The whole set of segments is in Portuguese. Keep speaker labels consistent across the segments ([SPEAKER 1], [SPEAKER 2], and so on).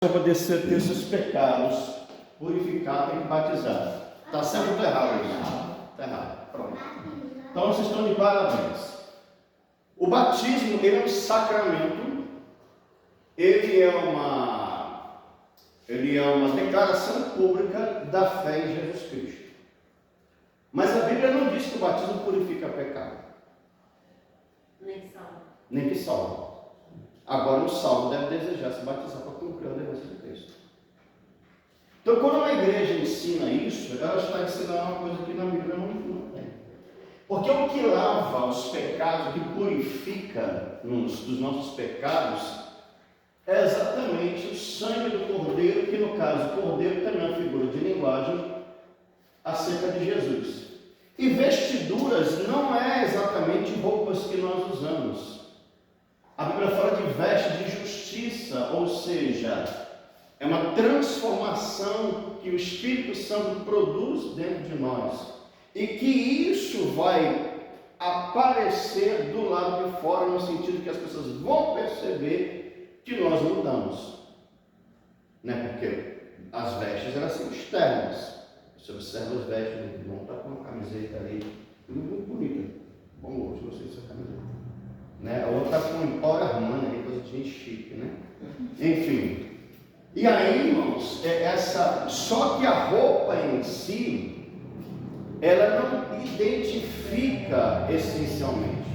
[SPEAKER 1] Para poder ter seus pecados, purificar, tem que batizar. Está certo ou está errado isso? Está errado. Pronto. Então vocês estão de parabéns. O batismo, ele é um sacramento, ele é uma declaração pública da fé em Jesus Cristo. Mas a Bíblia não diz que o batismo purifica pecado. Nem que salva. Agora o salvo deve desejar se batizar para cumprir a denúncia de Cristo. Então, quando uma igreja ensina isso, ela está ensinando uma coisa que na Bíblia não tem. Porque o que lava os pecados, o que purifica dos nossos pecados, é exatamente o sangue do Cordeiro, que no caso, o Cordeiro também é uma figura de linguagem acerca de Jesus. E vestiduras não é exatamente roupas que nós usamos. A Bíblia fala de veste de justiça, ou seja, é uma transformação que o Espírito Santo produz dentro de nós. E que isso vai aparecer do lado de fora, no sentido que as pessoas vão perceber que nós mudamos. Porque as vestes elas são externas. Você observa as vestes, o irmão está com uma camiseta ali, muito bonita. Bom hoje, gostei dessa camiseta. A outra está com um Empório Armani, coisa de gente chique, Enfim. E aí, irmãos, só que a roupa em si, ela não identifica essencialmente.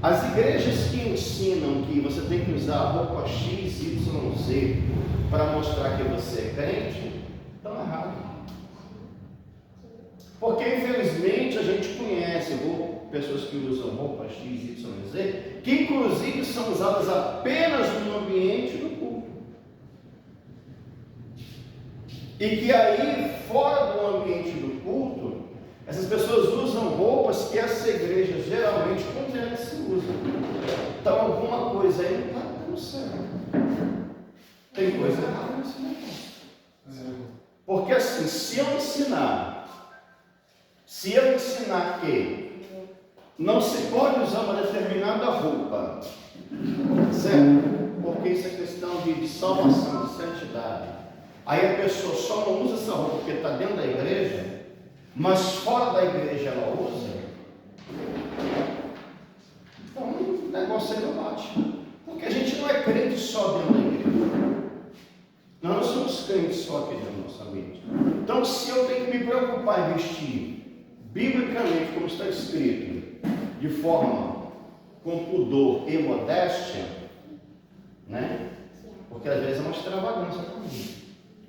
[SPEAKER 1] As igrejas que ensinam que você tem que usar a roupa X, Y, Z para mostrar que você é crente, estão errados. Porque infelizmente a gente conhece pessoas que usam roupa X, Y, Z, que inclusive são usadas apenas no ambiente do culto. E que aí, fora do ambiente do culto, essas pessoas usam roupas que essa igreja geralmente condena se usa. Então alguma coisa aí não está dando certo. Tem coisa errada nesse negócio. Porque assim, se eu ensinar que não se pode usar uma determinada roupa, certo? Porque isso é questão de salvação, de santidade. Aí a pessoa só não usa essa roupa porque está dentro da igreja, mas fora da igreja ela usa. Então o negócio aí não bate. Porque a gente não é crente só dentro da igreja. Nós não somos crentes só aqui dentro do nosso ambiente. Então, se eu tenho que me preocupar em vestir biblicamente, como está escrito, de forma com pudor e modéstia, porque às vezes é uma extravagância também.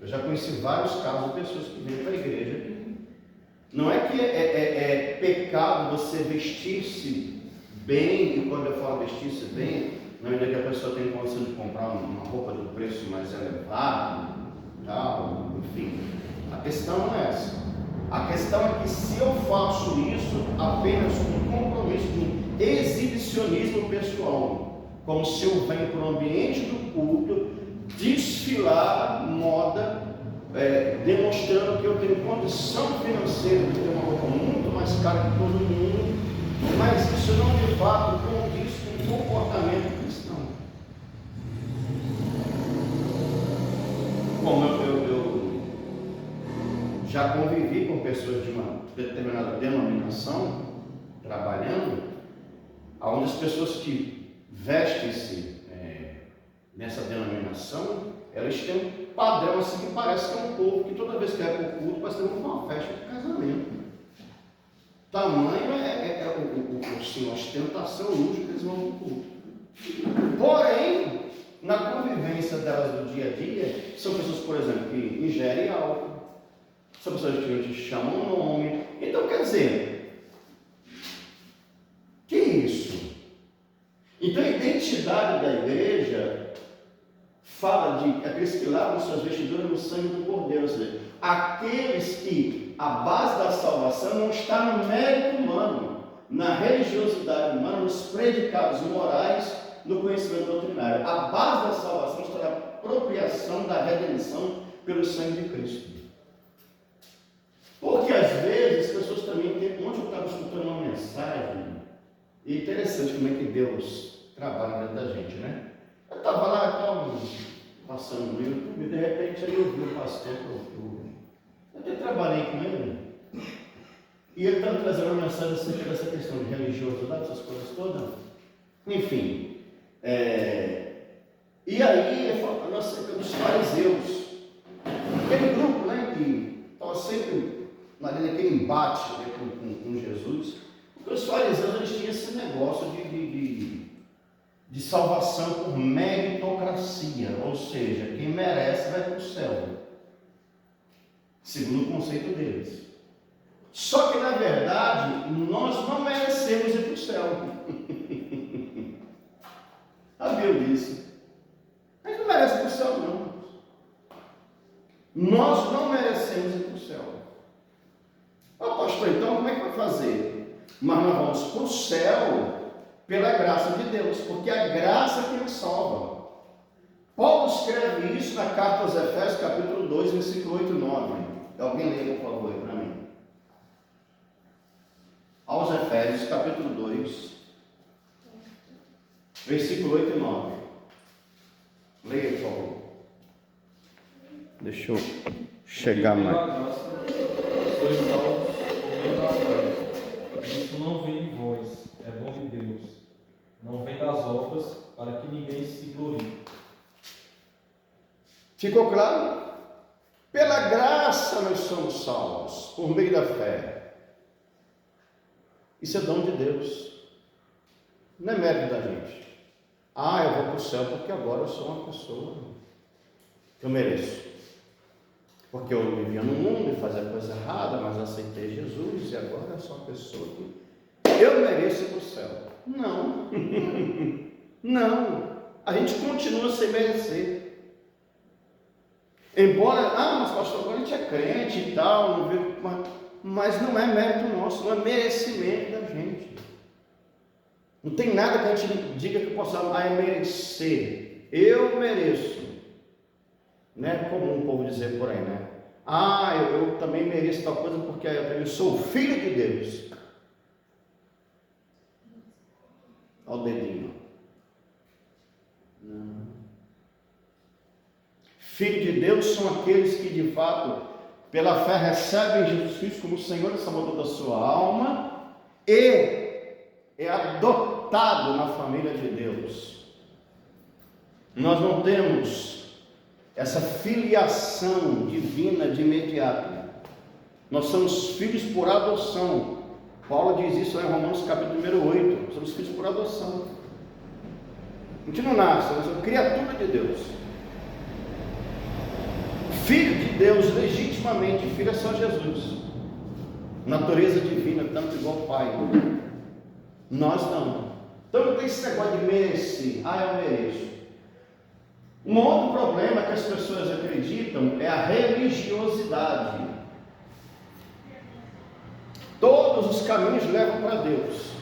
[SPEAKER 1] Eu já conheci vários casos de pessoas que vêm para a igreja. Não é que é pecado você vestir-se bem, e quando eu falo vestir-se bem, não é que a pessoa tem condição de comprar uma roupa de um preço mais elevado, tal, enfim. A questão não é essa. A questão é que se eu faço isso apenas com compromisso de exibicionismo pessoal, como se eu venho para o ambiente do culto, desfilar moda, demonstrando que eu tenho condição financeira de ter uma roupa muito mais cara que todo mundo, mas isso não de fato condiz com o comportamento cristão. Como eu já convivi com pessoas de uma determinada denominação, trabalhando, onde as pessoas que vestem-se nessa denominação, elas têm um padrão assim que parece que é um povo que toda vez que é para o culto parece que é uma festa de casamento. Tamanho a ostentação, o luxo que eles vão no culto. Porém, na convivência delas do dia a dia, são pessoas, por exemplo, que ingerem álcool, são pessoas que chamam o nome. Então, quer dizer, que isso? Então, a identidade da igreja fala de aqueles que lavam suas vestiduras no sangue do Cordeiro, ou seja, aqueles que a base da salvação não está no mérito humano, na religiosidade humana, nos predicados morais, no conhecimento doutrinário. A base da salvação está na apropriação da redenção pelo sangue de Cristo. Porque às vezes as pessoas também têm. Ontem eu estava escutando uma mensagem, e interessante como é que Deus trabalha dentro da gente, Eu estava lá, passando no YouTube, e de repente aí eu vi o pastor, eu até trabalhei com ele, e ele estava trazendo uma mensagem acerca dessa questão de religiosidade, essas coisas todas. Enfim, e aí ele falando acerca dos fariseus, aquele grupo, né, que estava sempre naquele embate, né, com Jesus, porque os fariseus eles tinham esse negócio de salvação por meritocracia, ou seja, quem merece vai para o céu, segundo o conceito deles. Só que na verdade nós não merecemos ir para o céu. A Bíblia diz. A gente não merece ir para o céu, não. Nós não merecemos ir para o céu. Pastor, então como é que vai fazer? Mas nós vamos para o céu pela graça de Deus, porque a graça que nos salva. Paulo escreve isso na carta aos Efésios, capítulo 2, versículo 8 e 9. Alguém lê, por favor, aí para mim. Aos Efésios, capítulo 2, versículo 8 e 9. Leia, por favor. Deixa eu chegar mais.
[SPEAKER 2] Sois salvos por meio da fé. Isso não vem de vós, é dom de Deus. Não vem das obras, para que ninguém se glorie.
[SPEAKER 1] Ficou claro? Pela graça nós somos salvos, por meio da fé. Isso é dom de Deus. Não é mérito da gente. Eu vou para o céu porque agora eu sou uma pessoa que eu mereço. Porque eu vivia no mundo e fazia coisa errada, mas aceitei Jesus e agora eu sou uma pessoa que eu mereço ir para o céu. Não. Não. A gente continua sem merecer. Embora, mas pastor, agora a gente é crente e tal, não vê, mas não é mérito nosso, não é merecimento da gente. Não tem nada que a gente diga que possamos merecer. Eu mereço. Não é comum o povo dizer por aí, né? Eu também mereço tal coisa porque eu sou filho de Deus. Olha o dedinho. Não. Filho de Deus são aqueles que de fato, pela fé, recebem Jesus Cristo como Senhor e Salvador da sua alma e é adotado na família de Deus. Nós não temos essa filiação divina de imediato. Nós somos filhos por adoção. Paulo diz isso em Romanos capítulo número 8. Somos filhos por adoção. A gente não nasce, nós somos criatura de Deus. Filho de Deus legitimamente, filho é só Jesus. Natureza divina, tanto igual ao Pai. Nós não. Então não tem esse negócio de merecer. Eu mereço. Um outro problema que as pessoas acreditam é a religiosidade. Todos os caminhos levam para Deus.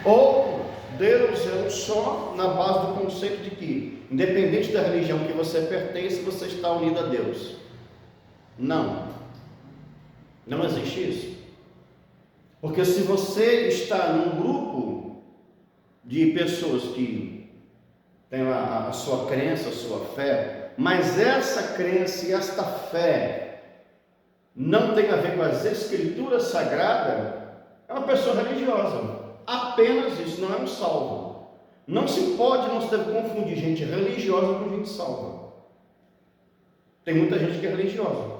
[SPEAKER 1] Ou Deus é um só, na base do conceito de que, independente da religião que você pertence, você está unido a Deus. Não existe isso. Porque se você está num grupo de pessoas que têm a sua crença, a sua fé, mas essa crença e esta fé não tem a ver com as escrituras sagradas, é uma pessoa religiosa. Apenas isso, não é um salvo. Não se deve confundir gente religiosa com gente salva. Tem muita gente que é religiosa,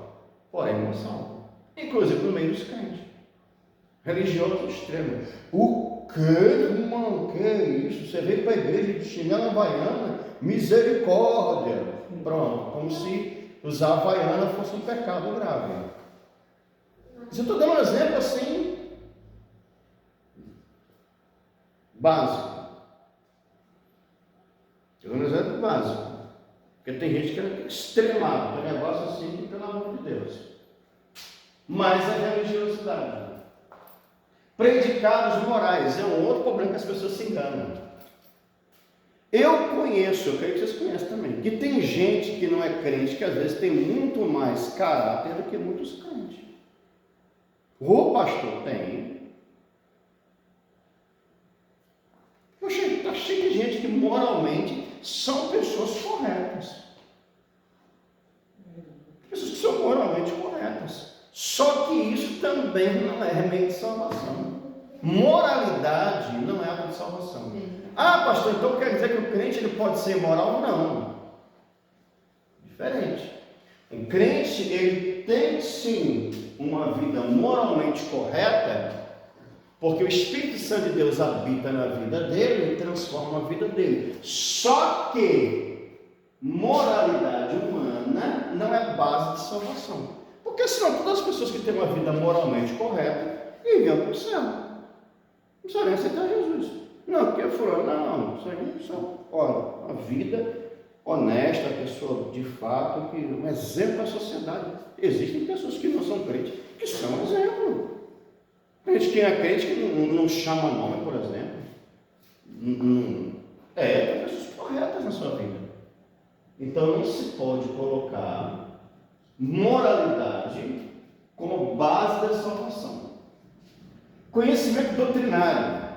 [SPEAKER 1] porém não é salva. Inclusive no meio dos crentes. Religioso extremo. O que, irmão? Que é isso? Você veio para a igreja de chinela havaiana? Misericórdia. Pronto, como se usar a havaiana fosse um pecado grave. Eu estou dando um exemplo assim, básico. Estou dando um exemplo básico. Porque tem gente que é extremado, tem um negócio assim, que, pelo amor de Deus. Mas a religiosidade. Predicados morais é um outro problema que as pessoas se enganam. Eu conheço, eu creio que vocês conhecem também, que tem gente que não é crente, que às vezes tem muito mais caráter do que muitos crentes. O pastor tem. Poxa, está cheio de gente que moralmente são pessoas corretas. Pessoas que são moralmente corretas. Só que isso também não é remédio de salvação. Moralidade não é ato de salvação. Ah, pastor, então quer dizer que o crente ele pode ser moral? Não. Diferente. O crente, ele tem sim uma vida moralmente correta, porque o Espírito Santo de Deus habita na vida dele e transforma a vida dele. Só que moralidade humana não é base de salvação. Porque senão todas as pessoas que têm uma vida moralmente correta iriam para o céu. Não precisam nem aceitar Jesus. Não, porque fulano, não, isso aí não são. Olha, a vida honesta, a pessoa de fato, que um exemplo da sociedade. Existem pessoas que não são crentes, que são um exemplo. Gente que é crente que não chama nome, por exemplo. Tem pessoas corretas na sua vida. Então não se pode colocar moralidade como base da salvação. Conhecimento doutrinário,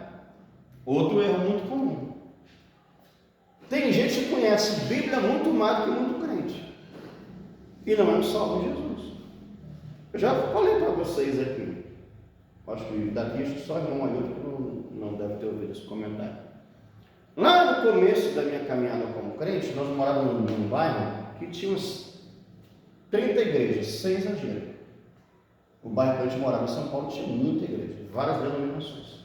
[SPEAKER 1] outro erro muito comum. Tem gente que conhece Bíblia muito mais do que muito crente e não é um salvo em Jesus. Eu já falei para vocês aqui, acho que daqui acho que só irmão Ailton que não deve ter ouvido esse comentário. Lá no começo da minha caminhada como crente, nós morávamos num bairro que tinha uns 30 igrejas, sem exagero. O bairro que a gente morava em São Paulo tinha muita igreja, várias denominações.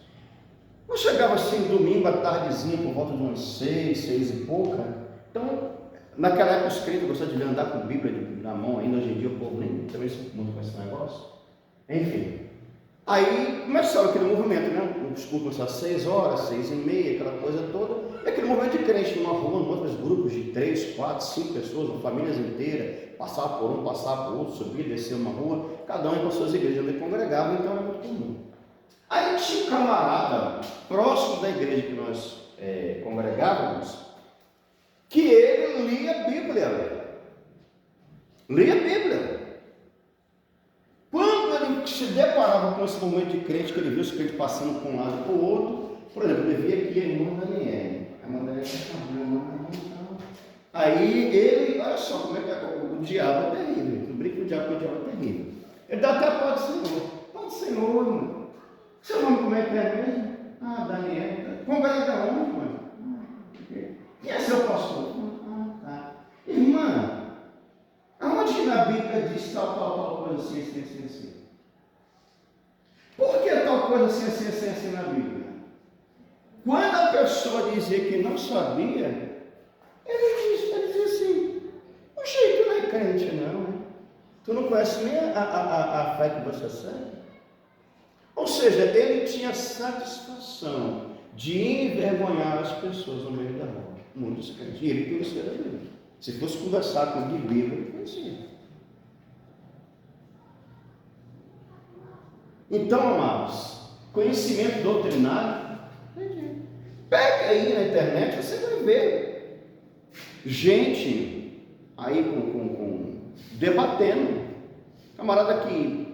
[SPEAKER 1] Eu chegava assim, domingo à tardezinha, por volta de umas 6 e pouca. Então, naquela época os crentes gostavam de andar com Bíblia na mão, ainda hoje em dia o povo nem também se muito com esse negócio. Enfim. Aí começava aquele movimento, né? O discurso começava às 6 horas, 6h30, aquela coisa toda. E aquele movimento de crente numa rua, em outros grupos de 3, 4, 5 pessoas, famílias inteiras, passava por um, passava por outro, subia, descia uma rua, cada um com as suas igrejas onde congregavam, então era muito comum. Aí tinha um camarada próximo da igreja que nós congregávamos, que ele lia a Bíblia. Lia a Bíblia. Quando ele se deparava com esse momento de crente, que ele viu os crentes passando para um lado e para o outro, por exemplo, ele via aqui a irmã Daniela. A irmã Daniela está. Aí ele, olha só como é que o diabo é terrível. Não brinca com o diabo, porque o diabo é terrível. Ele dá até Pai do Senhor. Pai do Senhor, irmão. Seu nome como é que é mesmo? Ah, Daniela. Congrega onde, mãe? Quem é seu pastor? Ah, tá. Irmã, aonde na Bíblia diz tal coisa assim? Por que tal coisa assim na Bíblia? Quando a pessoa dizia que não sabia, ele dizia assim, o jeito não é crente não, né? Tu não conhece nem a fé que você segue? Ou seja, ele tinha satisfação de envergonhar as pessoas no meio da rua. Muitos crentes. E ele conhecia a Bíblia. Se fosse conversar com ele de Bíblia, ele conhecia. Então, amados, conhecimento doutrinário, pega aí na internet, você vai ver gente aí debatendo. Camarada que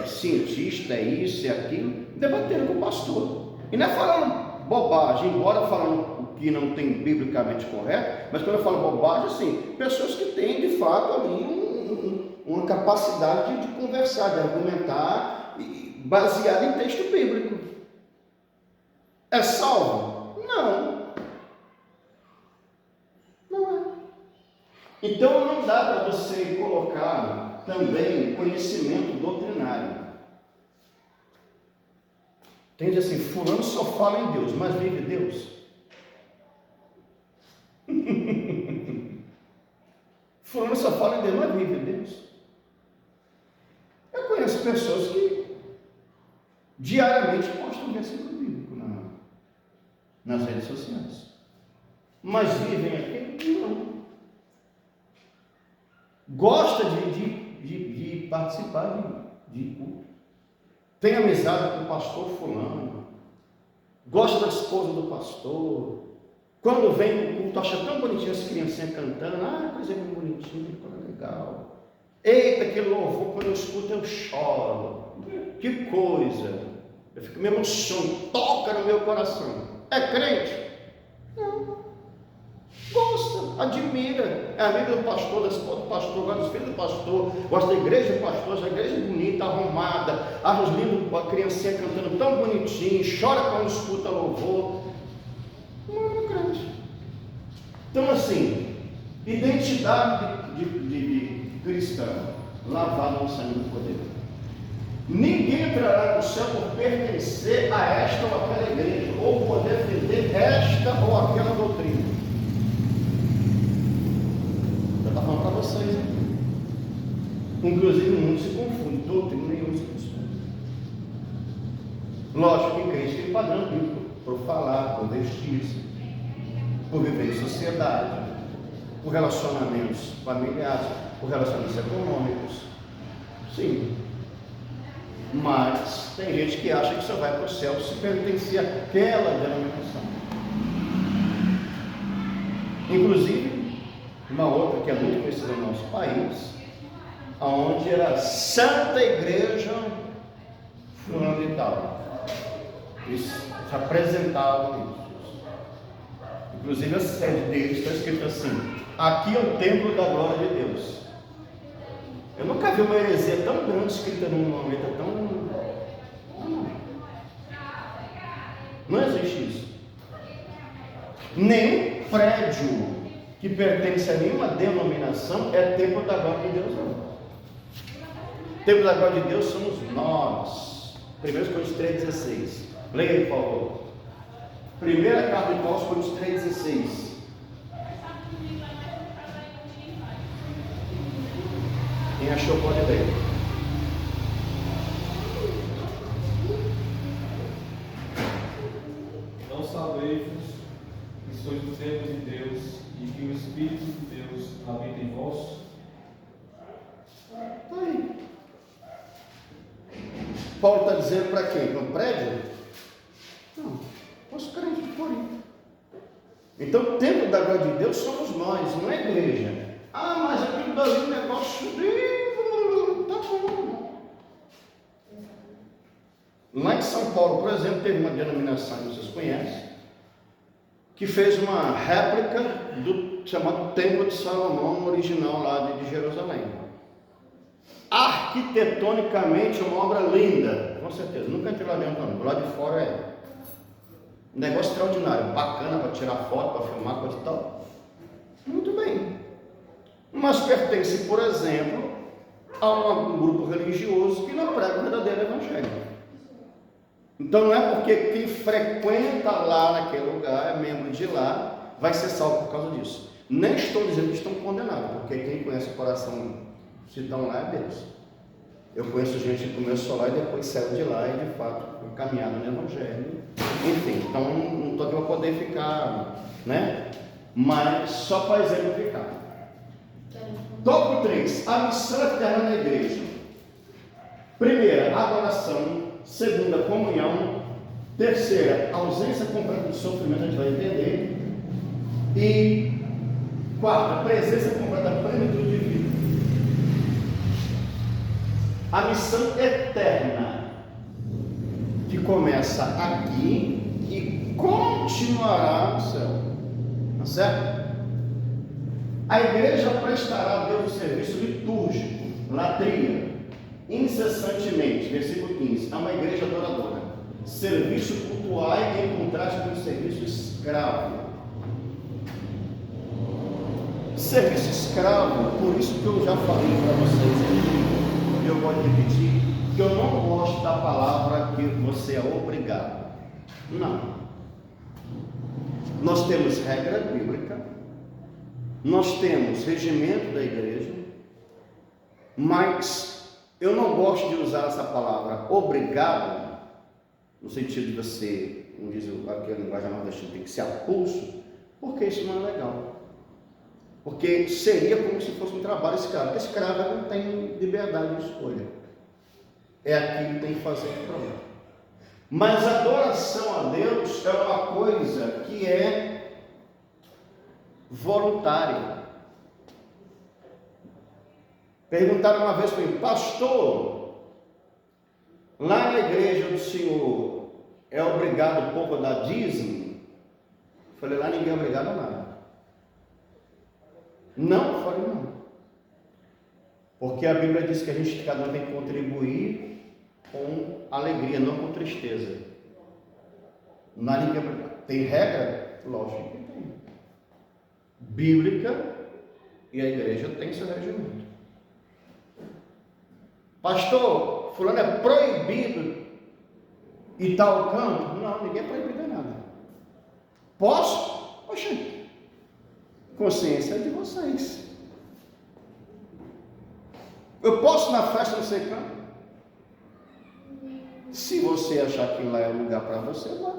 [SPEAKER 1] cientista, é isso e aquilo, debatendo com o pastor. E não é falando bobagem, embora falando o que não tem biblicamente correto, mas quando eu falo bobagem, assim, pessoas que têm de fato ali uma capacidade de conversar, de argumentar, baseada em texto bíblico. É salvo? Não. Não é. Então não dá para você colocar também conhecimento doutrinário. Tem de assim, fulano só fala em Deus, mas vive Deus. Fulano só fala em Deus, mas vive Deus. Eu conheço pessoas que diariamente postam um versículo bíblico nas redes sociais, mas vivem aquilo? Não. Gosta de participar de culto. Tem amizade com o pastor fulano. Gosta da esposa do pastor. Quando vem no culto, acha tão bonitinho as criancinhas cantando. Ah, coisa bem bonitinha, coisa legal. Eita, que louvor, quando eu escuto eu choro. Que coisa. Eu fico me emocionando, toca no meu coração. É crente? Não. Gosta, admira, é amigo do pastor, da esposa do pastor, gosta dos filhos do pastor, gosta da igreja do pastor, essa igreja é bonita, arrumada, acha lindo a criancinha cantando tão bonitinho, chora quando escuta louvor. Não é crente. Então, assim, identidade de cristão, lavado no sangue do poder. Ninguém entrará no céu por pertencer a esta ou aquela igreja, ou por defender esta ou aquela doutrina. Eu estou falando para vocês, hein? Inclusive o mundo se confunde, doutrina e uso costume. Lógico que crente tem padrão bíblico, por falar, por vestir-se, por viver em sociedade, por relacionamentos familiares, por relacionamentos econômicos. Sim. Mas tem gente que acha que só vai para o céu se pertencer àquela denominação. Inclusive, uma outra que é muito conhecida no nosso país, onde era a Santa Igreja fulano e tal. Eles se apresentavam isso. Inclusive a sede deles está escrito assim: aqui é o templo da glória de Deus. Eu nunca vi uma heresia tão grande escrita num momento tão... Não existe isso. Nenhum prédio que pertence a nenhuma denominação é templo da glória de Deus, não. Templo da glória de Deus somos nós. 1 Coríntios 3,16. Leia aí, por favor. Primeira carta de Paulo, Coríntios 3,16. Quem achou pode ler.
[SPEAKER 2] Não sabeis que sois o templo de Deus e que o Espírito de Deus habita em vós?
[SPEAKER 1] Está aí. Paulo está dizendo para quem? Para um prédio? Não, os crentes de Corinto. Então, o templo da glória de Deus somos nós, não é igreja. Ah, mas aquilo dali é um negócio de... Tá bom. Lá em São Paulo, por exemplo, teve uma denominação, vocês conhecem, que fez uma réplica do chamado Templo de Salomão, original lá de Jerusalém. Arquitetonicamente, uma obra linda, com certeza. Nunca entrei lá dentro, não. Do lado de fora é um negócio extraordinário, bacana para tirar foto, para filmar, coisa e tal. Muito bem. Mas pertence, por exemplo, a um grupo religioso que não prega o verdadeiro evangelho. Então não é porque quem frequenta lá naquele lugar, é membro de lá, vai ser salvo por causa disso. Nem estou dizendo que estão condenados, porque quem conhece o coração, se estão lá, é Deus. Eu conheço gente que começou lá e depois saiu de lá e de fato foi caminhado no evangelho. Enfim, então não estou aqui para poder ficar, né? Mas só para exemplificar. Tópico 3, a missão eterna na igreja. Primeira, adoração. Segunda, comunhão. Terceira, ausência completa de sofrimento, a gente vai entender. E quarta, presença completa da plenitude de vida. A missão eterna, que começa aqui e continuará no céu. Tá certo? A igreja prestará a Deus o serviço litúrgico, latria, incessantemente, versículo 15, é uma igreja adoradora. Serviço cultuar em contraste com o serviço escravo. Serviço escravo, por isso que eu já falei para vocês aqui, e eu vou repetir, que eu não gosto da palavra que você é obrigado. Não. Nós temos regra bíblica, nós temos regimento da igreja, mas eu não gosto de usar essa palavra obrigado, no sentido de você, como diz aqui a linguagem nordestina, tem que ser a pulso, porque isso não é legal. Porque seria como se fosse um trabalho escravo, porque escravo não tem liberdade de escolha. É aquilo que tem que fazer o problema. Mas a adoração a Deus é uma coisa que é voluntária. Perguntaram uma vez para mim, pastor, lá na igreja do Senhor é obrigado o povo a dar dízimo? Eu falei, lá ninguém é obrigado a nada. Não fale não. Porque a Bíblia diz que a gente, cada um tem que contribuir com alegria, não com tristeza. Não há ninguém. Tem regra? Lógico que tem. Bíblica, e a igreja tem seu regimento. Pastor, fulano é proibido e tal canto? Não, ninguém é proibido de nada. Posso? Oxe, consciência é de vocês. Eu posso na festa não sei canto? Se você achar que lá é o lugar para você, vá.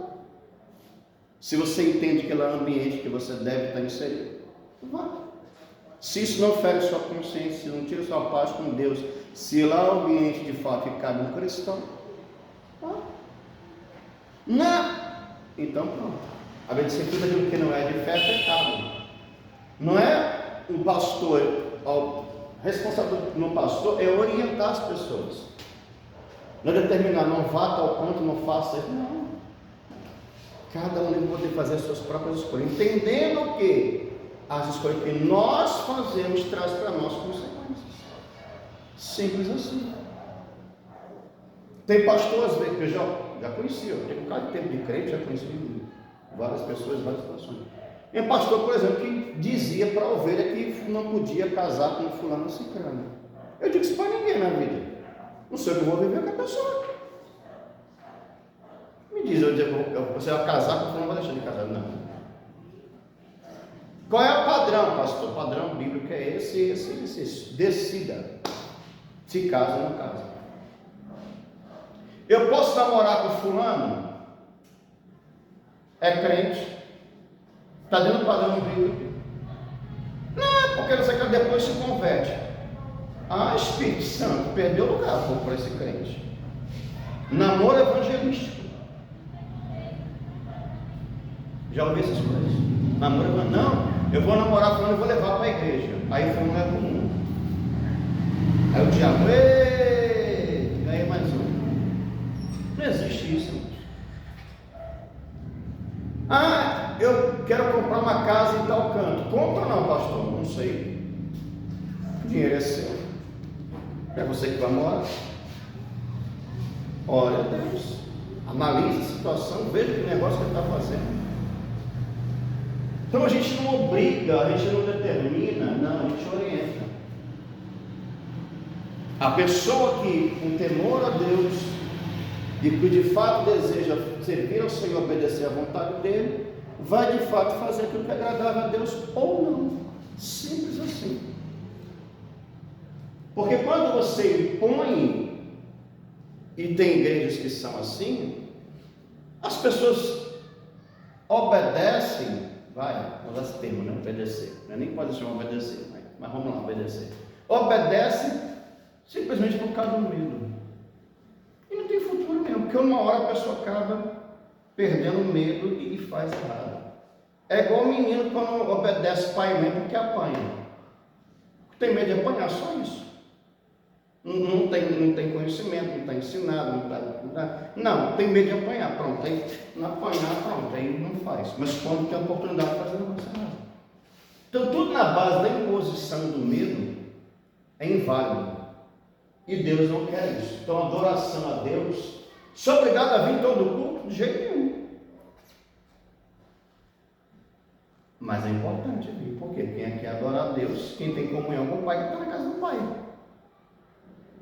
[SPEAKER 1] Se você entende que lá é o ambiente que você deve estar inserido, vá. Se isso não fere sua consciência, se não tira sua paz com Deus, se lá é o ambiente de fato que cabe um cristão, vá. Não. Então pronto. A Bíblia diz que tudo aquilo que não é de fé é pecado. Não é um pastor, o responsável no pastor é orientar as pessoas. Não é determinar, não vá a tal ponto, não faça isso. Não. Cada um deve poder fazer as suas próprias escolhas, entendendo que as escolhas que nós fazemos traz para nós consequências. Simples assim. Tem pastor, às vezes, que eu já conheci, eu tenho um bocado de tempo de crente, já conheci várias pessoas, várias situações. Tem pastor, por exemplo, que dizia para a ovelha que não podia casar com fulano cicrano. Eu digo isso para ninguém na vida. Não sei o que eu vou viver com a pessoa. Me diz, você vai casar com fulano, não vai deixar de casar? Não. Qual é o padrão, pastor? O padrão bíblico é esse. Decida. Se casa ou não casa. Eu posso namorar com fulano? É crente? Está dentro do padrão bíblico? Não, porque você quer depois se converte. Ah, Espírito Santo, perdeu o lugar para esse crente. Namoro evangelístico. Já ouvi essas coisas? Namoro evangelístico. Não, eu vou namorar fulano e vou levar para a igreja. Aí fulano é comum. Aí o diabo, ganhei mais um. Não existe isso. Ah, eu quero comprar uma casa em tal canto. Compra ou não, pastor? Não sei. O dinheiro é seu. É você que vai morar. Olha, Deus. Analise a situação, veja que negócio que ele está fazendo. Então a gente não obriga, a gente não determina, não, a gente orienta. A pessoa que, com temor a Deus, e que de fato deseja servir ao Senhor, obedecer à vontade dele, vai de fato fazer aquilo que é agradável a Deus ou não. Simples assim. Porque quando você impõe, e tem igrejas que são assim, as pessoas obedecem, vou usar esse termo, né? Obedecer, nem pode chamar obedecer, mas vamos lá, obedecer. Obedece simplesmente por causa do medo. E não tem futuro mesmo, porque uma hora a pessoa acaba perdendo o medo e faz errado. É igual o menino quando obedece pai e mãe porque apanha. Tem medo de apanhar, só isso. Não tem conhecimento, não está ensinado, não, tem medo de apanhar, pronto, tem não apanhar, pronto, aí não faz. Mas quando tem a oportunidade de fazer, não vai fazer nada. Então tudo na base da imposição do medo é inválido. E Deus não quer isso. Então, adoração a Deus, sou obrigado a vir todo culto? De jeito nenhum. Mas é importante vir, porque quem quer adorar a Deus, quem tem comunhão com o Pai, está na casa do Pai.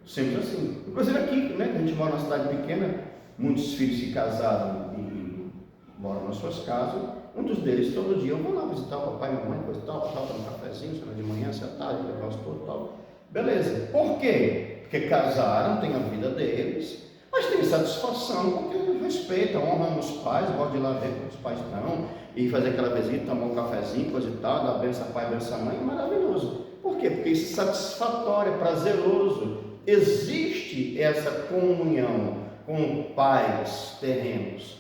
[SPEAKER 1] Sempre assim. Inclusive aqui, né, que a gente mora numa cidade pequena, muitos filhos se casaram e moram nas suas casas. Muitos deles, todo dia, eu vou lá visitar o papai e a mamãe, coisa tal, dar um cafezinho, de manhã, se à tarde, levar os todos e tal. Beleza. Por quê? Porque casaram, têm a vida deles, mas tem satisfação porque respeitam, honram os pais, gostam de ir lá ver como os pais estão, e fazer aquela visita, tomar um cafezinho, coisa e tal, dar benção a pai, benção a mãe, maravilhoso. Por quê? Porque isso é satisfatório, é prazeroso. Existe essa comunhão com pais terrenos.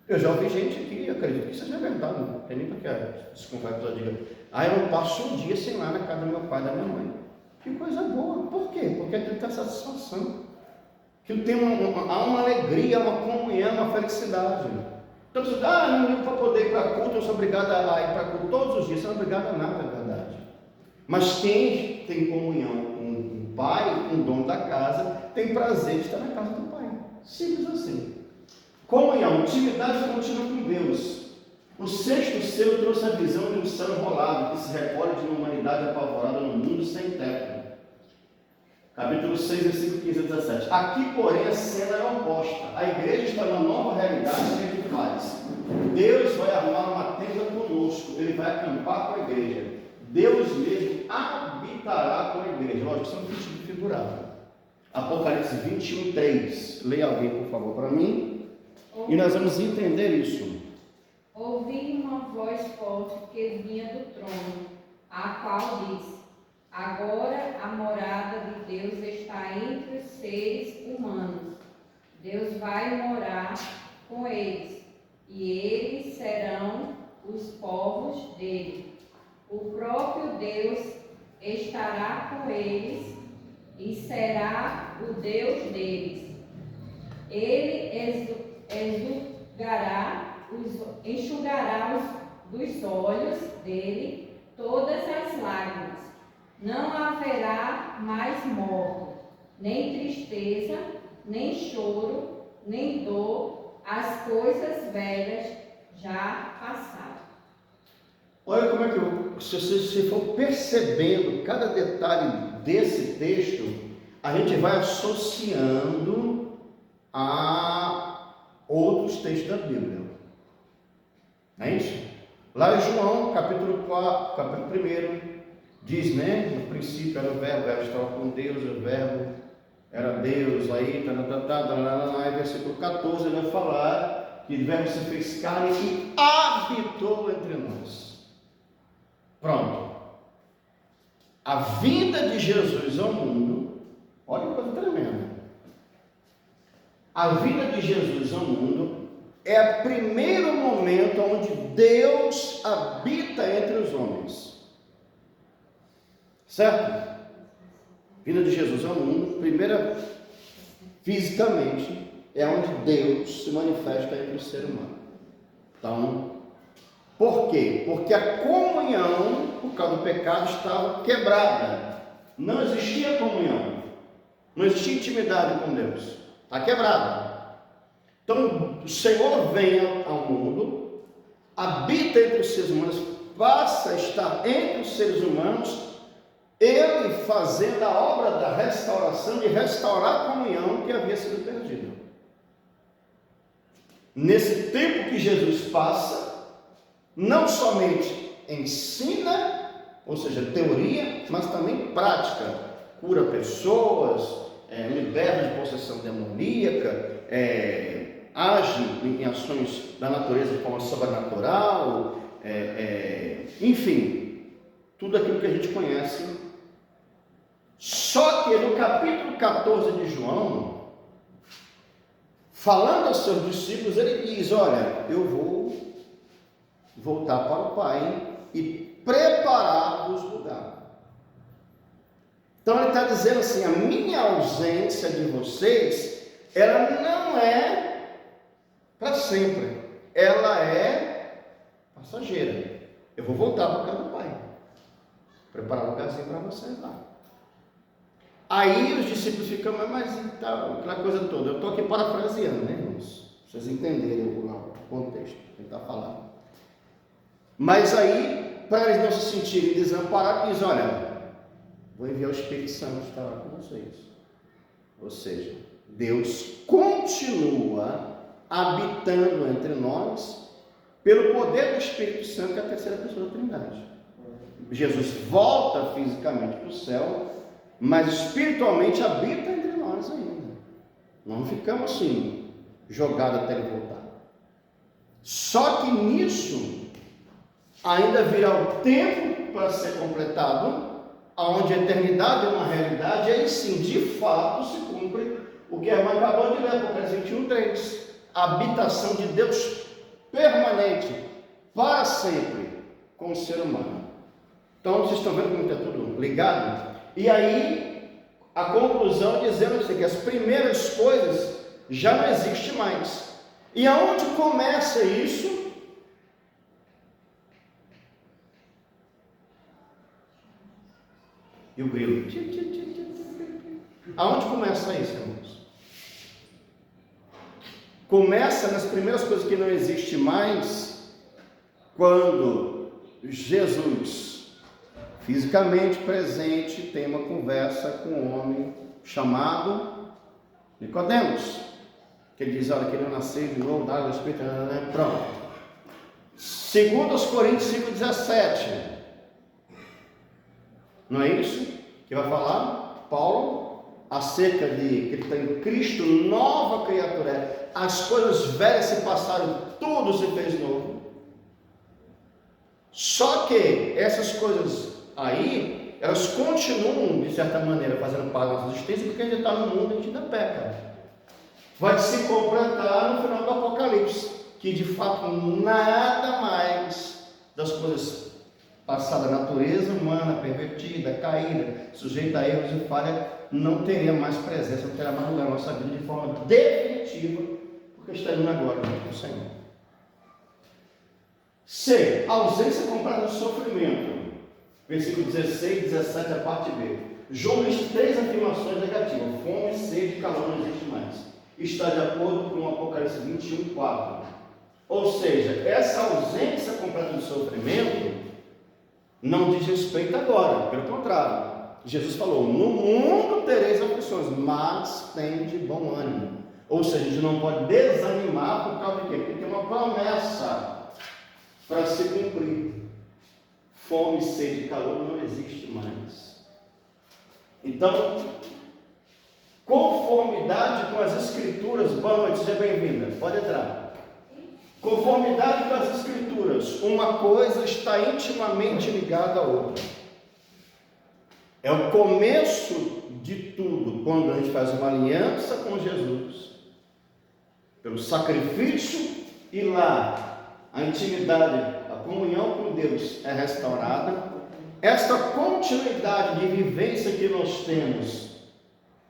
[SPEAKER 1] Eu já ouvi gente aqui, eu acredito que isso seja verdade, não tem nem porque desconfiar que eu diga, eu não passo um dia sem ir lá na casa do meu pai e da minha mãe. Que coisa boa. Por quê? Porque aquilo tem satisfação. Aquilo tem há uma alegria, uma comunhão, uma felicidade. Então você diz, não ligo para poder ir para culto, eu sou obrigado a ir para culto todos os dias. Você não é obrigado a nada, é verdade. Mas quem tem comunhão com o pai, com o dono da casa, tem prazer de estar na casa do pai. Simples assim. Comunhão, intimidade contínua com Deus. O sexto selo trouxe a visão de um céu enrolado que se recolhe de uma humanidade apavorada no mundo sem teto. Capítulo 6, versículo 15 a 17. Aqui, porém, a cena é oposta. A igreja está numa nova realidade que a gente faz. Deus vai armar uma tenda conosco. Ele vai acampar com a igreja. Deus mesmo habitará com a igreja. Lógico, isso é um tipo figurado. Apocalipse 21, 3. Leia alguém, por favor, para mim. E nós vamos entender isso.
[SPEAKER 3] Ouvi uma voz forte que vinha do trono, a qual disse: agora a morada de Deus está entre os seres humanos. Deus vai morar com eles, e eles serão os povos dele. O próprio Deus estará com eles e será o Deus deles. Ele enxugará dos olhos dele todas as lágrimas. Não haverá mais morte, nem tristeza, nem choro, nem dor. As coisas velhas já passaram.
[SPEAKER 1] Olha como é que se você for percebendo cada detalhe desse texto, a gente vai associando a outros textos da Bíblia. Não é isso? Lá em João, capítulo 4, capítulo 1, diz, né? No princípio era o verbo estava com Deus, o verbo era Deus, aí, aí versículo 14, ele vai falar que o verbo se fez carne e habitou entre nós. Pronto. A vinda de Jesus ao mundo, olha que coisa tremenda. A vinda de Jesus ao mundo é o primeiro momento onde Deus habita entre os homens. Certo? Vinda de Jesus ao mundo, primeira, fisicamente, é onde Deus se manifesta entre o ser humano. Então, por quê? Porque a comunhão, por causa do pecado, estava quebrada. Não existia comunhão. Não existia intimidade com Deus. Está quebrada. Então, o Senhor vem ao mundo, habita entre os seres humanos, passa a estar entre os seres humanos, Ele fazendo a obra da restauração, de restaurar a comunhão que havia sido perdida. Nesse tempo que Jesus passa, não somente ensina, ou seja, teoria, mas também prática, cura pessoas, liberta de possessão demoníaca, age em ações da natureza de forma sobrenatural, enfim, tudo aquilo que a gente conhece. Só que no capítulo 14 de João, falando aos seus discípulos, ele diz: olha, eu vou voltar para o Pai e preparar-vos lugar. Então ele está dizendo assim: a minha ausência de vocês, ela não é para sempre, ela é passageira. Eu vou voltar para a casa do Pai, preparar um lugarzinho para vocês lá. Aí os discípulos ficam, mas então, aquela coisa toda. Eu estou aqui parafraseando, né, irmãos? Para vocês entenderem o contexto que ele está falando. Mas aí, para eles não se sentirem desamparados, diz: olha, vou enviar o Espírito Santo estar lá com vocês. Ou seja, Deus continua habitando entre nós pelo poder do Espírito Santo, que é a terceira pessoa da Trindade. Jesus volta fisicamente para o céu, mas espiritualmente habita entre nós ainda. Não ficamos assim, jogados até ele voltar. Só que nisso ainda virá o tempo para ser completado, onde a eternidade é uma realidade, e aí sim, de fato, se cumpre o que a irmã acabou de ler, Apocalipse 21:3. A habitação de Deus permanente, para sempre, com o ser humano. Então, vocês estão vendo como está tudo ligado? E aí, a conclusão dizendo que as primeiras coisas já não existem mais. E aonde começa isso? E o grilo. Aonde começa isso, irmãos? Começa nas primeiras coisas que não existe mais, quando Jesus, fisicamente presente, tem uma conversa com um homem chamado Nicodemos, que ele diz, olha, queria nascer de novo, da água do Espírito, pronto. 2 Coríntios 5,17, não é isso que vai falar Paulo acerca de que ele está em Cristo, nova criatura é. As coisas velhas se passaram, tudo se fez novo. Só que essas coisas aí, elas continuam de certa maneira fazendo parte da nossa existência, porque a gente está no mundo e a gente ainda peca. Vai se completar no final do Apocalipse, que de fato nada mais das coisas passadas, da natureza humana, pervertida, caída, sujeita a erros e falha, não teria mais presença, não terá mais lugar na nossa vida de forma definitiva, porque está indo agora com o Senhor. C. Ausência completa do sofrimento. Versículo 16, 17, a parte B. João lista 3 afirmações negativas. Fome, sede, calor não existe mais. Está de acordo com o Apocalipse 21, 4. Ou seja, essa ausência completa do sofrimento não diz respeito agora, pelo contrário. Jesus falou, no mundo tereis aflições, mas tem de bom ânimo. Ou seja, a gente não pode desanimar por causa de quê? Porque tem uma promessa para se cumprir. Fome, sede e calor não existe mais. Então, conformidade com as Escrituras. Boa noite, seja bem-vinda, pode entrar. Conformidade com as Escrituras, uma coisa está intimamente ligada à outra. É o começo de tudo, quando a gente faz uma aliança com Jesus, pelo sacrifício, e lá a intimidade, a comunhão com Deus é restaurada. Esta continuidade de vivência que nós temos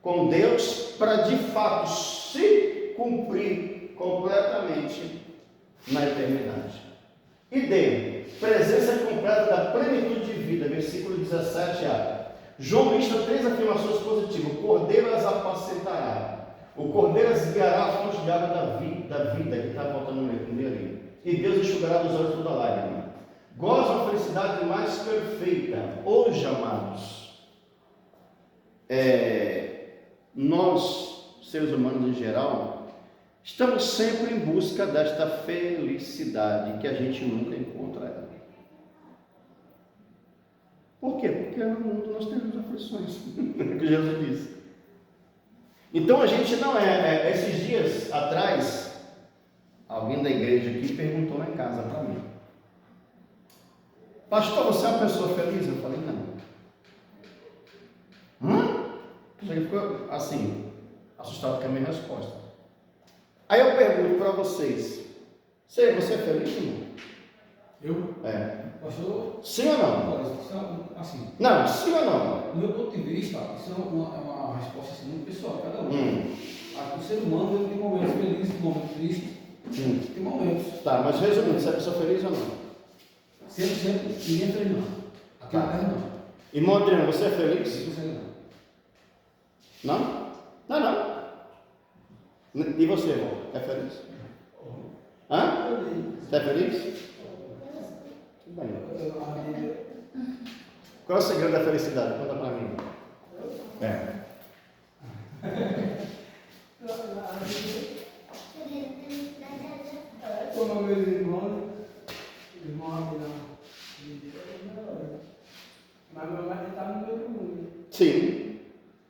[SPEAKER 1] com Deus, para de fato se cumprir completamente na eternidade. E D, presença completa da plenitude de vida, versículo 17a. João lista 3 afirmações positivas. O cordeiro as apacentará, o cordeiro as guiará à fonte de água da vida, que está voltando no meio ali. E Deus enxugará dos olhos toda lágrima. Gozam a felicidade mais perfeita. Hoje, amados, nós, seres humanos em geral, estamos sempre em busca desta felicidade que a gente nunca encontra ela. Por quê? Porque no mundo nós temos aflições, que Jesus disse. Então a gente não esses dias atrás, alguém da igreja aqui perguntou lá em casa para mim, pastor, você é uma pessoa feliz? Eu falei, não. Ele ficou assim, assustado com a minha resposta. Aí eu pergunto para vocês, você é feliz, irmão?
[SPEAKER 4] Eu? Pastor?
[SPEAKER 1] Sim ou não?
[SPEAKER 4] Olha, assim,
[SPEAKER 1] Não, sim ou não?
[SPEAKER 4] do meu ponto de vista, isso é uma resposta assim, muito pessoal, cada um. O ser humano ele tem momentos felizes, tem momentos tristes, tem momentos.
[SPEAKER 1] Tá, mas resumindo, você é pessoa feliz ou não?
[SPEAKER 4] Sempre, ninguém é feliz não. Aqui na terra não.
[SPEAKER 1] Irmão Adriano, você é feliz?
[SPEAKER 4] Não consegue não.
[SPEAKER 1] Não? Não. E você, irmão? É feliz? Hã? Você é feliz? Tudo bem. Qual é o segredo da felicidade? Conta pra mim.
[SPEAKER 4] Como meus irmãos Abinão. Mas meu marido está no meio do mundo.
[SPEAKER 1] Sim.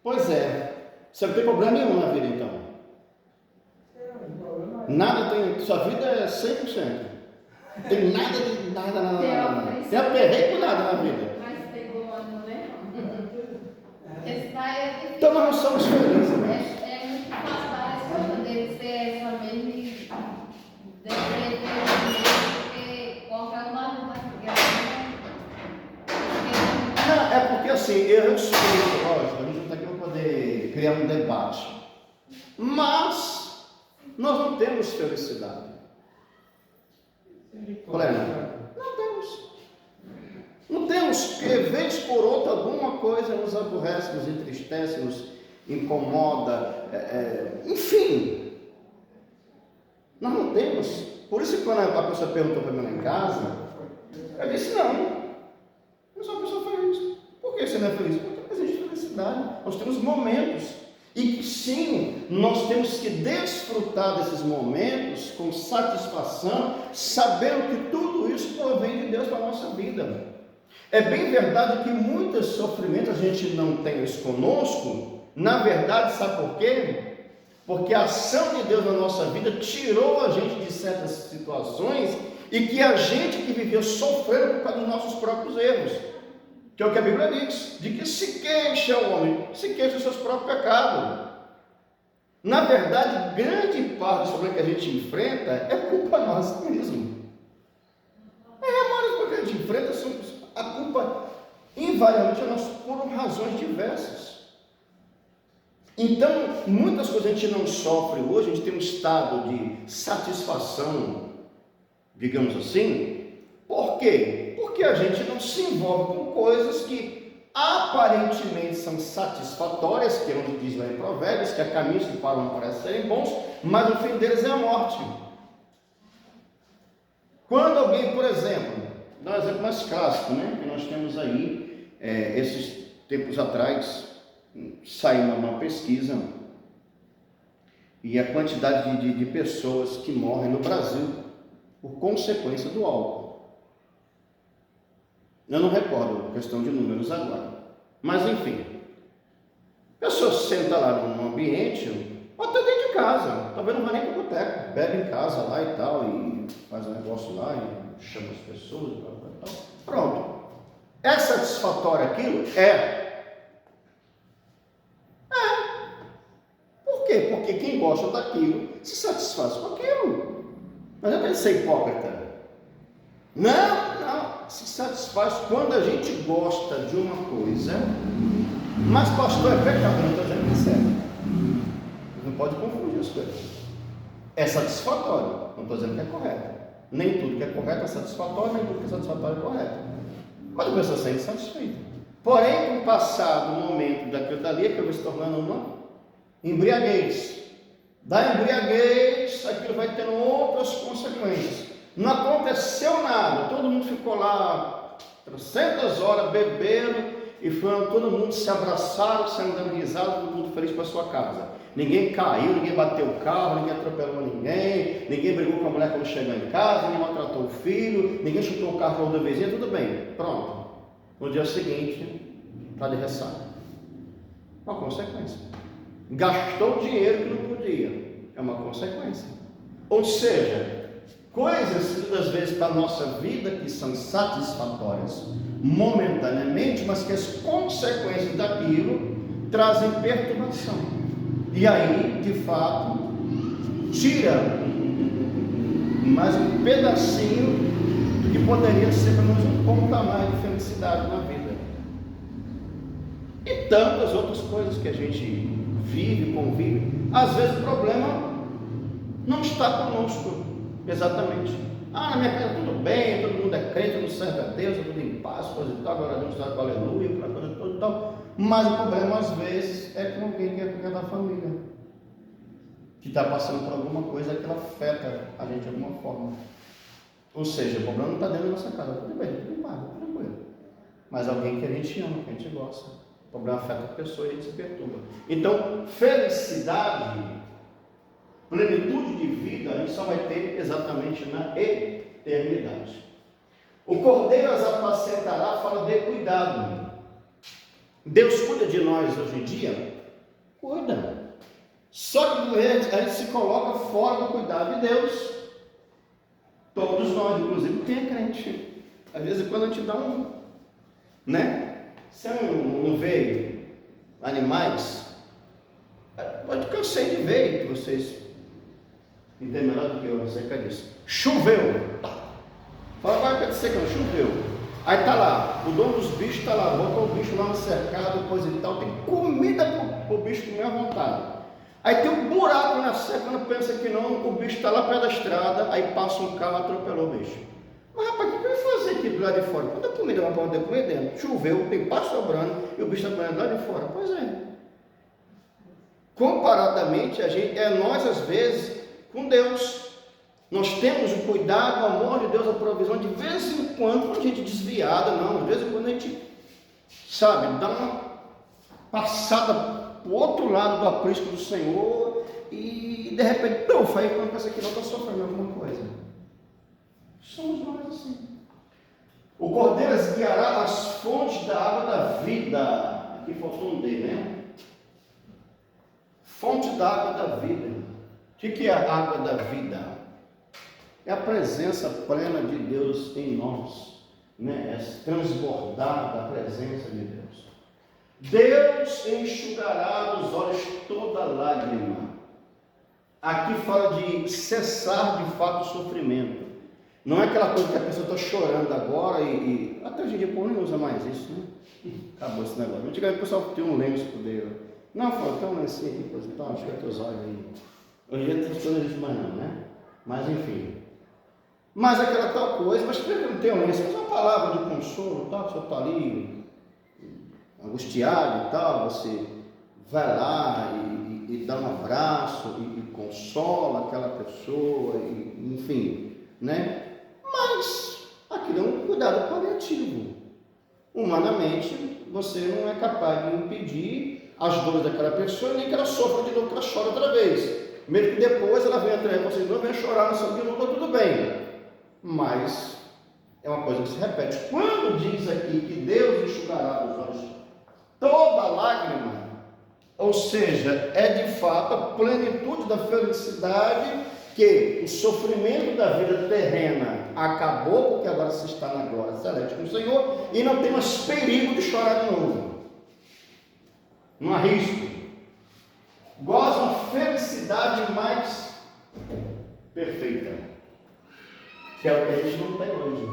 [SPEAKER 1] Pois é. Você não tem problema nenhum na vida, então. Nada tem. Sua vida é 100%. Tem nada. Tem aperreio com nada na vida.
[SPEAKER 3] Mas pegou ano, né?
[SPEAKER 5] Esse pai é difícil.
[SPEAKER 1] Então nós não somos felizes, né?
[SPEAKER 5] É muito fácil a resposta dele ser essa mesmo e porque qualquer uma não vai ficar.
[SPEAKER 1] Não, é porque assim, eu sou, lógico, a gente não está aqui para poder criar um debate. Mas nós não temos felicidade. Plena. Não temos. Não temos, porque vez por outra alguma coisa nos aborrece, nos entristece, nos incomoda, enfim. Nós não temos. Por isso que quando a pessoa perguntou para mim lá em casa, eu disse, não, eu sou uma pessoa feliz. Por que você não é feliz? Porque existe felicidade. Nós temos momentos. E que sim, nós temos que desfrutar desses momentos com satisfação, sabendo que tudo isso provém de Deus para a nossa vida. É bem verdade que muitos sofrimentos a gente não tem isso conosco. Na verdade, sabe por quê? Porque a ação de Deus na nossa vida tirou a gente de certas situações e que a gente que viveu sofrendo por causa dos nossos próprios erros. Que é o que a Bíblia diz, de que se queixa o homem, se queixa dos seus próprios pecados. Na verdade, grande parte do problema que a gente enfrenta é culpa nossa mesmo. Mas o que a gente enfrenta, a culpa invariavelmente é nossa por razões diversas. Então, muitas coisas a gente não sofre hoje, a gente tem um estado de satisfação, digamos assim. Por quê? Porque a gente não se envolve com coisas que aparentemente são satisfatórias, que é onde diz lá em Provérbios, que há caminhos que para não parecem serem bons, mas o fim deles é a morte. Quando alguém, por exemplo, dá um exemplo mais clássico, né? Que nós temos aí, esses tempos atrás, saiu uma pesquisa, e a quantidade de pessoas que morrem no Brasil por consequência do álcool. Eu não recordo a questão de números agora. Mas enfim. A pessoa senta lá num ambiente, ou até dentro de casa, talvez não vai nem para o boteco, bebe em casa lá e tal, e faz um negócio lá, e chama as pessoas, e tal. Pronto. É satisfatório aquilo? Por quê? Porque quem gosta daquilo se satisfaz com aquilo. Mas eu tenho que ser hipócrita. Não. Se satisfaz quando a gente gosta de uma coisa, mas pastor, é pecado, não estou dizendo que é certo. Não pode confundir as coisas. É satisfatório, não estou dizendo que é correto. Nem tudo que é correto é satisfatório, nem tudo que é satisfatório é correto. Mas a pessoa sente satisfeita. Porém, com o passar do momento daquilo dali, aquilo vai se tornando uma embriaguez. Da embriaguez, aquilo vai tendo outras consequências. Não aconteceu nada, todo mundo ficou lá 300 horas bebendo e todo mundo se abraçaram, se andando risado, todo mundo feliz para sua casa. Ninguém caiu, ninguém bateu o carro, ninguém atropelou ninguém brigou com a mulher quando chegou em casa, ninguém maltratou o filho, ninguém chutou o carro da vizinha, tudo bem, pronto. No dia seguinte, está de ressaca. Uma consequência. Gastou dinheiro que não podia, é uma consequência. Ou seja, coisas, muitas vezes, para a nossa vida que são satisfatórias momentaneamente, mas que as consequências daquilo trazem perturbação. E aí, de fato, tira mais um pedacinho do que poderia ser pelo menos um ponto a mais de felicidade na vida. E tantas outras coisas que a gente vive, convive. Às vezes o problema não está conosco. Exatamente. Na minha casa tudo bem, todo mundo é crente, todo mundo serve a Deus, tudo em paz, coisa e tal, agora Deus está com aleluia, aquela coisa toda e tal. Mas o problema às vezes é com alguém que é da família, que está passando por alguma coisa que ela afeta a gente de alguma forma. Ou seja, o problema não está dentro da nossa casa, tudo bem, tudo em paz, tranquilo. Mas alguém que a gente ama, que a gente gosta, o problema afeta a pessoa e a gente se perturba. Então, felicidade, plenitude de vida, a gente só vai ter exatamente na eternidade. O cordeiro as apacentará, fala de cuidado. Deus cuida de nós hoje em dia? Cuida. Só que a gente se coloca fora do cuidado de Deus. Todos nós, inclusive quem é crente. Às vezes quando a gente dá você não vê animais? Eu cansei de ver, que vocês entendem melhor do que eu acerca disso. Choveu. Fala, vai acontecer que não choveu. Aí está lá, o dono dos bichos está lá, botou o bicho lá no cercado, coisa e tal, tem comida para o bicho comer à vontade. Aí tem um buraco na seca, quando pensa que não, o bicho está lá perto da estrada, aí passa um carro e atropelou o bicho. Mas rapaz, o que eu ia fazer aqui do lado de fora? Quando a comida vai poder comer dentro, choveu, tem pasto sobrando e o bicho está comendo do lado de fora. Pois é. Comparadamente, nós às vezes, com Deus. Nós temos o cuidado, o amor de Deus, a provisão, de vez em quando a gente desviada, não, de vez em quando a gente, sabe, dá uma passada para o outro lado do aprisco do Senhor e de repente, aí quando pensa que não está sofrendo alguma coisa. Somos nós assim. O Cordeiro as guiará às fontes da água da vida. Aqui faltou um D, né? Fonte da água da vida. O que é a água da vida? É a presença plena de Deus em nós, né? É transbordar da presença de Deus. Deus enxugará dos olhos toda lágrima. Aqui fala de cessar de fato o sofrimento. Não é aquela coisa que a pessoa está chorando agora e até hoje em dia o povo não usa mais isso, né? Acabou esse negócio. Antigamente o pessoal tinha um lenço poder. Não, fala, tem um lenço aí, coisa e tal, chega teus olhos aí. Hoje em dia tem coisa disso mais não, né? Mas enfim. Mas aquela tal coisa, mas que não tem um lenço, mas uma palavra de consolo, tal, você está ali angustiado e tal, você vai lá e dá um abraço e consola aquela pessoa, enfim, né? Mas aquilo é um cuidado paliativo. Humanamente, você não é capaz de impedir as dores daquela pessoa, nem que ela sofra de novo, que ela chore outra vez. Mesmo que depois ela venha atrás de você, não venha chorar, não sabe de novo, tudo bem. Mas é uma coisa que se repete. Quando diz aqui que Deus enxugará dos olhos toda lágrima, ou seja, é de fato a plenitude da felicidade, que o sofrimento da vida terrena acabou, porque agora se está na glória celeste com o Senhor, e não tem mais perigo de chorar de novo. Não há risco. Goza uma felicidade mais perfeita, que é o que a gente não tem hoje.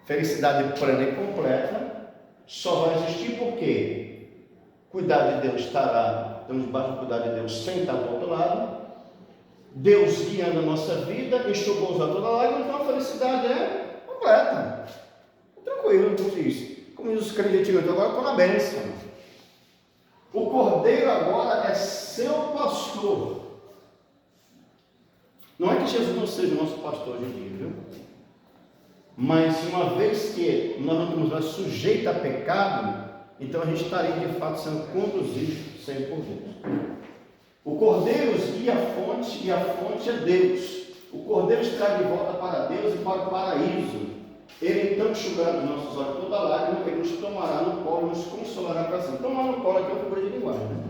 [SPEAKER 1] Felicidade plena e completa só vai existir porque cuidado de Deus estará, estamos debaixo do cuidado de Deus sem estar do outro lado, Deus guiando a nossa vida, enxugou os olhos toda lágrima, então a felicidade é completa. Tranquilo, como diz os crentes antigos, agora estou na bênção. O Cordeiro agora é seu pastor. Não é que Jesus não seja o nosso pastor hoje em dia, viu? Mas uma vez que nós não estamos mais sujeitos a pecado, então a gente estaria de fato sendo conduzido sempre por Deus. O Cordeiro os guia a fonte e a fonte é Deus. O Cordeiro os traz de volta para Deus e para o paraíso. Ele então enxugará dos nossos olhos toda lágrima, ele nos tomará no colo, nos consolará para sempre. Tomar no colo aqui é uma figura de linguagem, né?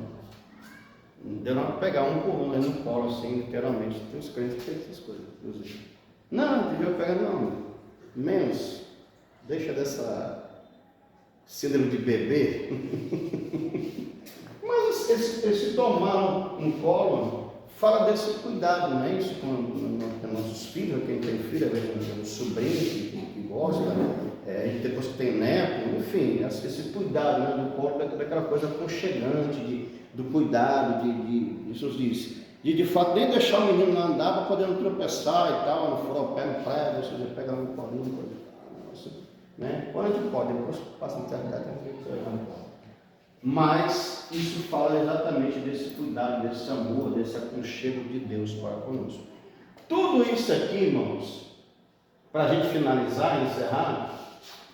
[SPEAKER 1] Não deu nada pegar um por um aí no colo, assim, literalmente. Tem uns crentes que fazem essas coisas, inclusive. Não devia pegar não. Menos. Deixa dessa síndrome de bebê. Mas esse tomar um colo fala desse cuidado, não é isso? Com nossos filhos, quem tem filho, às vezes tem um sobrinho que gosta, a gente depois tem neto, enfim, esse cuidado, né, do colo, daquela coisa aconchegante, do cuidado, Jesus disse, de fato nem deixar o menino lá andar para poder não tropeçar e tal, não furar o pé no prego, ou seja, pegar um colinho, né? Quando a gente pode, depois passa na eternidade, mas isso fala exatamente desse cuidado, desse amor, desse aconchego de Deus para conosco. Tudo isso aqui, irmãos, para a gente finalizar e encerrar,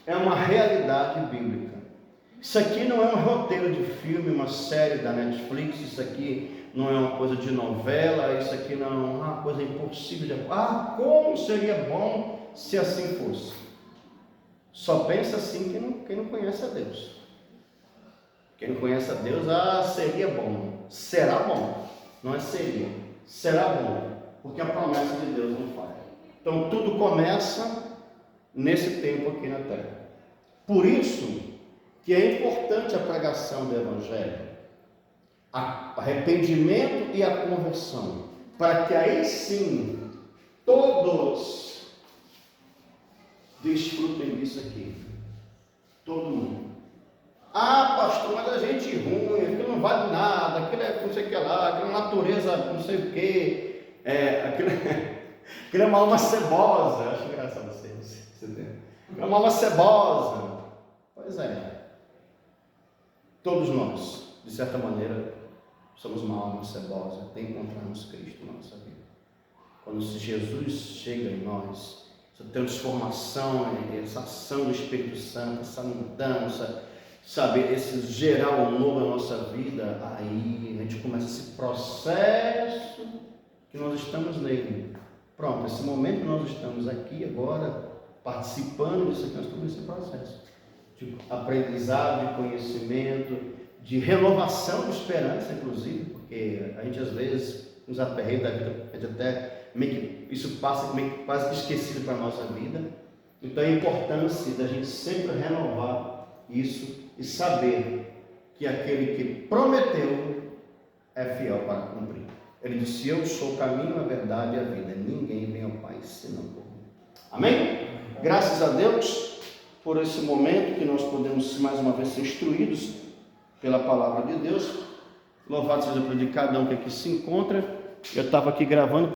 [SPEAKER 1] é uma realidade bíblica. Isso aqui não é um roteiro de filme, uma série da Netflix, isso aqui não é uma coisa de novela, isso aqui não é uma coisa impossível de... como seria bom se assim fosse. Só pensa assim quem não conhece a Deus. Quem não conhece a Deus, seria bom. Será bom. Não é seria. Será bom. Porque a promessa de Deus não falha. Então tudo começa nesse tempo aqui na terra. Por isso que é importante a pregação do Evangelho. Arrependimento e a conversão. Para que aí sim todos desfrutem disso aqui. Todo mundo. Pastor, mas a gente ruim, aquilo não vale nada, aquilo é não sei o que lá, aquilo é natureza não sei o que, aquilo é uma alma cebosa. Eu acho engraçado você entende? É uma alma cebosa. Pois é, todos nós, de certa maneira, somos uma alma cebosa até encontrarmos Cristo na nossa vida. Quando Jesus chega em nós, essa transformação, essa ação do Espírito Santo, essa mudança, sabe, esse gerar um novo na nossa vida, aí a gente começa esse processo que nós estamos nele. Pronto, esse momento que nós estamos aqui agora, participando disso aqui, nós estamos nesse processo de aprendizado, de conhecimento, de renovação de esperança, inclusive, porque a gente às vezes nos aperreios da vida, a gente até meio que isso passa meio que quase que esquecido para a nossa vida. Então a importância da gente sempre renovar isso e saber que aquele que prometeu é fiel para cumprir. Ele disse: eu sou o caminho, a verdade e a vida, ninguém vem ao Pai senão por mim. Amém? Graças a Deus por esse momento que nós podemos mais uma vez ser instruídos pela palavra de Deus. Louvado seja por de cada um que aqui se encontra. Eu estava aqui gravando